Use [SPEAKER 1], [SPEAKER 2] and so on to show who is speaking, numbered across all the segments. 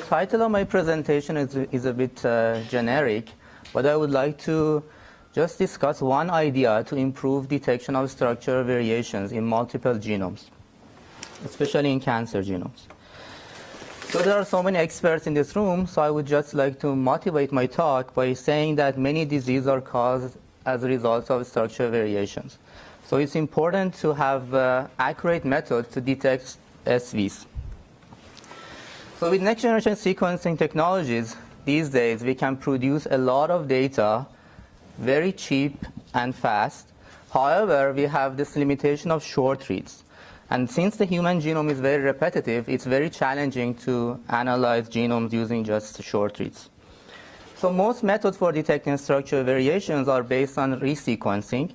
[SPEAKER 1] title of my presentation is a bit generic, but I would like to just discuss one idea to improve detection of structural variations in multiple genomes, especially in cancer genomes. So there are so many experts in this room, so I would just like to motivate my talk by saying that many diseases are caused as a result of structural variations. So it's important to have accurate methods to detect SNVs. So with next generation sequencing technologies, these days we can produce a lot of data very cheap and fast. However, we have this limitation of short reads. And since the human genome is very repetitive, it's very challenging to analyze genomes using just short reads. So most methods for detecting structural variations are based on resequencing.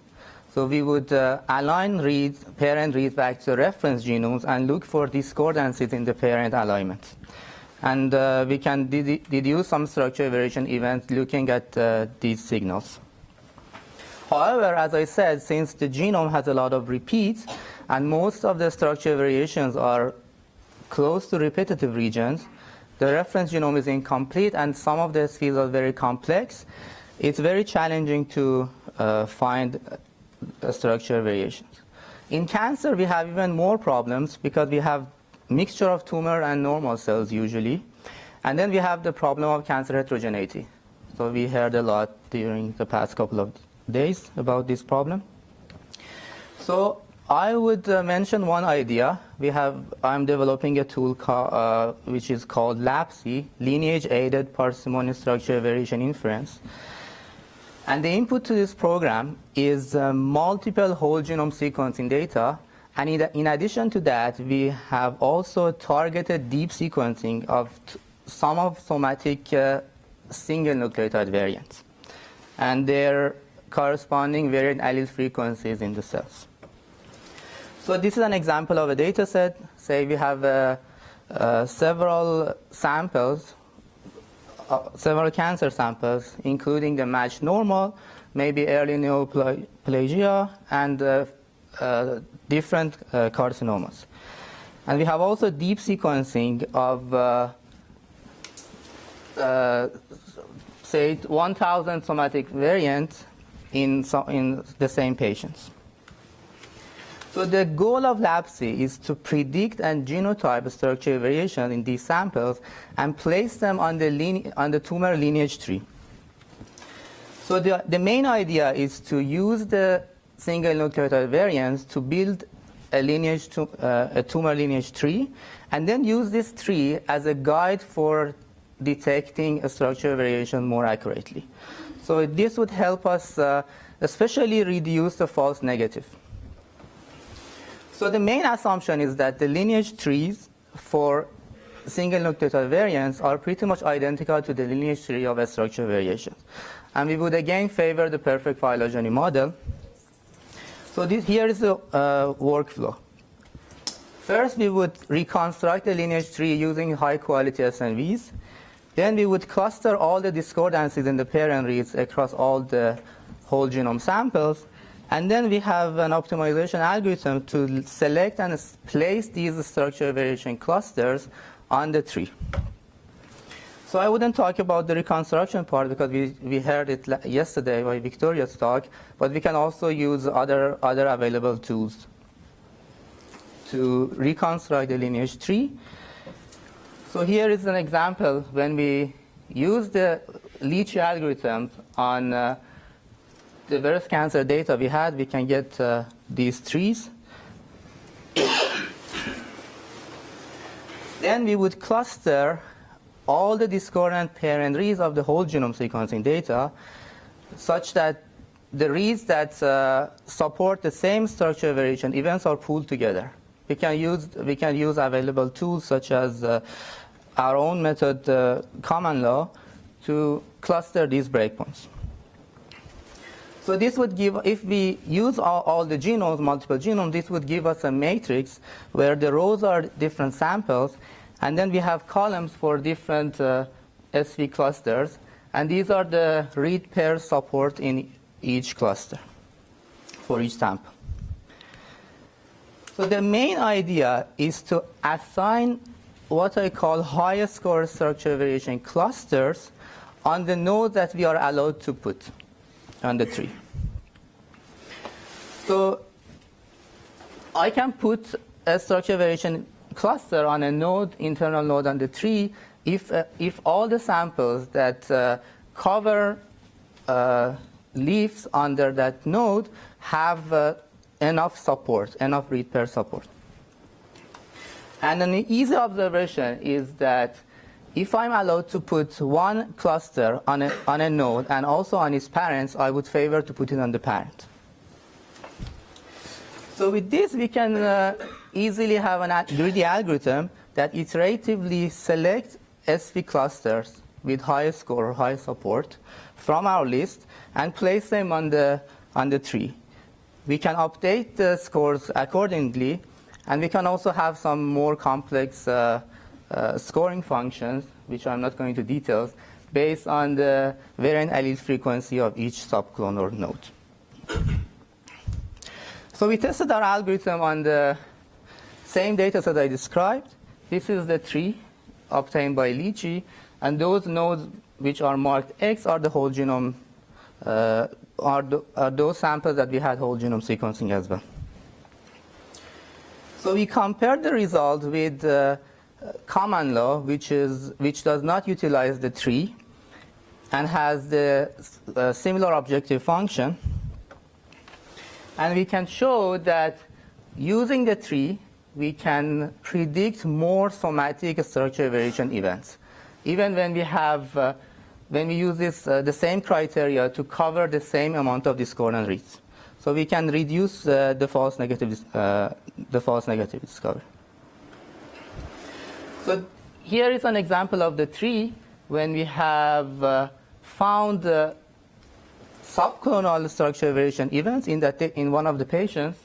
[SPEAKER 1] So we would align reads, parent reads back to reference genomes and look for discordances in the parent alignments. And we can deduce some structural variation events looking at these signals. However, as I said, since the genome has a lot of repeats, and most of the structural variations are close to repetitive regions, the reference genome is incomplete, and some of the fields are very complex. It's very challenging to find structural variations. In cancer, we have even more problems because we have mixture of tumor and normal cells usually. And then we have the problem of cancer heterogeneity. So we heard a lot during the past couple of days about this problem. So I would mention one idea. I'm developing a tool which is called LAPSI, Lineage Aided Parsimony Structural Variation Inference. And the input to this program is multiple whole genome sequencing data. And in addition to that, we have also targeted deep sequencing of some of somatic single nucleotide variants and their corresponding variant allele frequencies in the cells. So this is an example of a data set. Say we have several samples, several cancer samples, including the matched normal, maybe early neoplasia, and different carcinomas. And we have also deep sequencing of, say, 1,000 somatic variants in the same patients. So the goal of LAPSI is to predict and genotype structural variation in these samples and place them on the tumor lineage tree. So the main idea is to use the single nucleotide variants to build a tumor lineage tree, and then use this tree as a guide for detecting a structural variation more accurately. So this would help us especially reduce the false negative. So the main assumption is that the lineage trees for single nucleotide variants are pretty much identical to the lineage tree of structural variations. And we would again favor the perfect phylogeny model. So here is the workflow. First, we would reconstruct the lineage tree using high-quality SNVs. Then we would cluster all the discordances in the parent reads across all the whole genome samples. And then we have an optimization algorithm to select and place these structural variation clusters on the tree. So I wouldn't talk about the reconstruction part because we heard it yesterday by Victoria's talk, but we can also use other available tools to reconstruct the lineage tree. So here is an example when we use the LAPSI algorithm on the breast cancer data we had, we can get these trees. Then we would cluster all the discordant parent reads of the whole genome sequencing data such that the reads that support the same structural variation events are pooled together. We can use available tools such as our own method, common law, to cluster these breakpoints. So this would give, if we use all the genomes, multiple genomes, this would give us a matrix where the rows are different samples, and then we have columns for different SV clusters, and these are the read pair support in each cluster for each sample. So the main idea is to assign what I call high score structure variation clusters on the node that we are allowed to put on the tree. So I can put a structure variation cluster on a node, internal node on the tree, if all the samples that cover leaves under that node have enough support, enough read pair support. And an easy observation is that if I'm allowed to put one cluster on a node and also on its parents, I would favor to put it on the parent. So with this, we can easily have a greedy algorithm that iteratively selects SV clusters with high score or high support from our list and place them on the tree. We can update the scores accordingly, and we can also have some more complex scoring functions, which I'm not going to details, based on the variant allele frequency of each subclonal node. So we tested our algorithm on the same data set I described. This is the tree obtained by Lineage, and those nodes which are marked X are the whole genome, are those samples that we had whole genome sequencing as well. So we compared the result with common law, which does not utilize the tree and has the similar objective function. And we can show that using the tree, we can predict more somatic structure variation events, even when we have when we use the same criteria to cover the same amount of discordant reads. So we can reduce the false negative discovery. So here is an example of the tree when we have found sub-clonal structure variation events in one of the patients.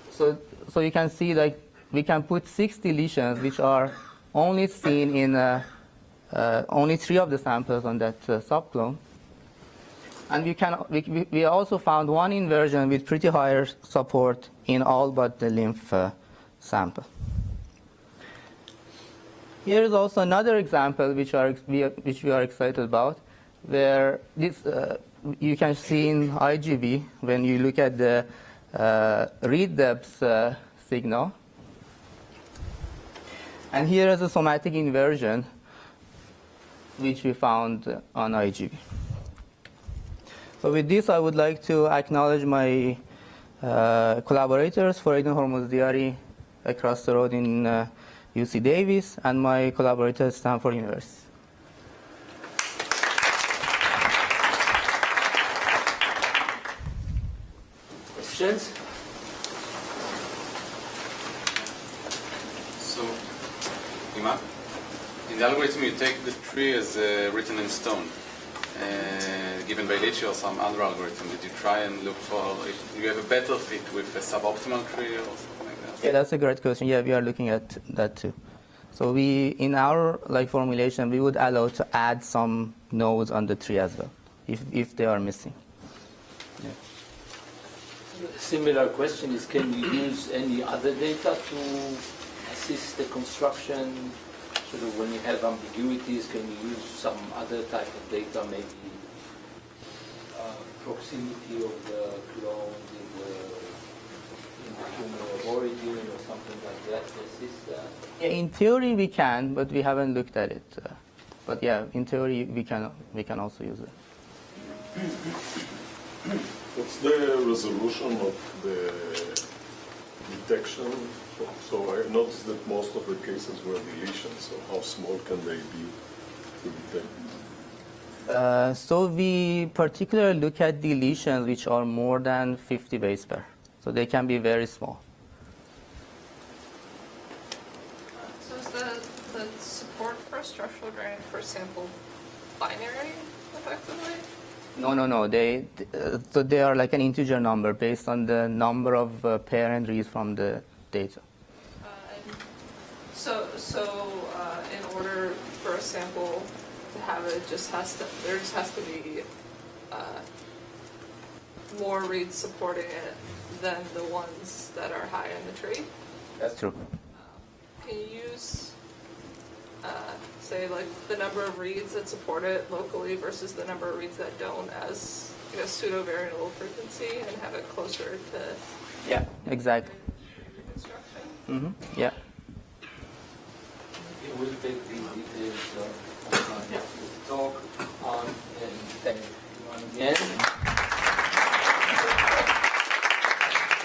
[SPEAKER 1] So you can see like we can put 6 deletions which are only seen in only 3 of the samples on that subclone. And we also found one inversion with pretty higher support in all but the lymph sample. Here is also another example which we are excited about, where this you can see in IGV when you look at the read depth signal. And here is a somatic inversion which we found on IGV. So with this, I would like to acknowledge my collaborators, Faridun Hormozdiari across the road in UC Davis, and my collaborator at Stanford University.
[SPEAKER 2] Questions?
[SPEAKER 3] So, Iman, in the algorithm you take the tree as written in stone, given by Lineage or some other algorithm. Did you try and look for if you have a better fit with a suboptimal tree or something like that?
[SPEAKER 1] Yeah, that's a great question. Yeah, we are looking at that too. So in our formulation, we would allow to add some nodes on the tree as well, if they are missing. Yeah.
[SPEAKER 2] Similar question is, can you use any other data to assist the construction? Sort of when you have ambiguities, can you use some other type of data, maybe proximity of the clone in the tumor of origin or something like that to assist that?
[SPEAKER 1] Yeah, in theory we can, but we haven't looked at it. But yeah, in theory we can also use it.
[SPEAKER 4] What's the resolution of the detection? So I noticed that most of the cases were deletions. So how small can they be to detect?
[SPEAKER 1] So we particularly look at deletions which are more than 50 base pair. So they can be very small.
[SPEAKER 5] So is the support for structural variant per sample binary, effectively?
[SPEAKER 1] No. So they are like an integer number based on the number of parent reads from the data.
[SPEAKER 5] So in order for a sample to have it, there just has to be more reads supporting it than the ones that are high in the tree.
[SPEAKER 1] That's true.
[SPEAKER 5] can you use, say, like the number of reads that support it locally versus the number of reads that don't as, you know, pseudo-variable frequency and have it closer to
[SPEAKER 1] Yeah, exactly.
[SPEAKER 5] reconstruction?
[SPEAKER 1] Yeah.
[SPEAKER 2] We'll take these details offline.
[SPEAKER 6] So